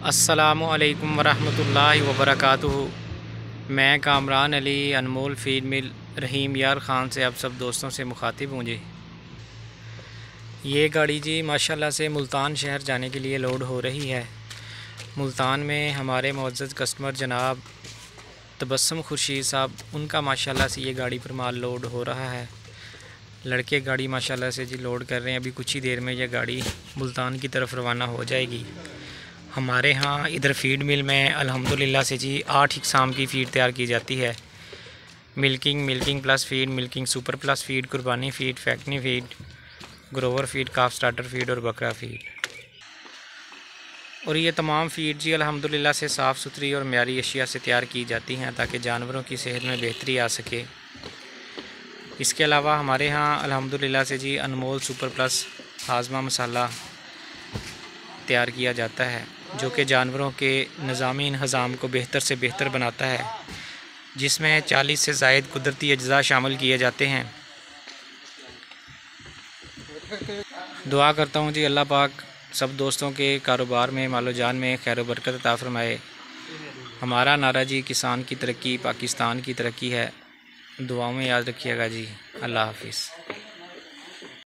अस्सलामुअलैकुम वरहमतुल्लाहि वबरकातुहू। मैं कामरान अली अनमोल फीड मिल रहीम यार ख़ान से आप सब दोस्तों से मुखातिब हूँ जी। ये गाड़ी जी माशाल्लाह से मुल्तान शहर जाने के लिए लोड हो रही है। मुल्तान में हमारे मुअज़्ज़ज़ कस्टमर जनाब तबस्सुम खुर्शीद साहब, उनका माशाल्लाह से ये गाड़ी पर माल लोड हो रहा है। लड़के गाड़ी माशाल्लाह से जी लोड कर रहे हैं। अभी कुछ ही देर में यह गाड़ी मुल्तान की तरफ रवाना हो जाएगी। हमारे यहाँ इधर फीड मिल में अल्हम्दुलिल्लाह से जी 8 इक़साम की फ़ीड तैयार की जाती है। Milking plus feed, milking super plus feed, कुर्बानी फीड, फैक्टनी feed, grower feed, calf starter feed और बकरा फीड। और ये तमाम फ़ीड जी अल्हम्दुलिल्लाह से साफ़ सुथरी और मयारी अशिया से तैयार की जाती हैं ताकि जानवरों की सेहत में बेहतरी आ सके। इसके अलावा हमारे यहाँ अल्हम्दुलिल्लाह से जी अनमोल सुपर प्लस हाज़मा मसाला तैयार किया जाता है, जो कि जानवरों के निज़ामी इंतज़ाम को बेहतर से बेहतर बनाता है, जिसमें 40 से ज़ायद कुदरती अज्जा शामिल किए जाते हैं। दुआ करता हूँ जी अल्लाह पाक सब दोस्तों के कारोबार में मालो जान में खैर व बरकत अता फ़रमाए। हमारा नारा जी किसान की तरक्की पाकिस्तान की तरक्की है। दुआओं में याद रखिएगा जी। अल्लाह हाफ़िज़।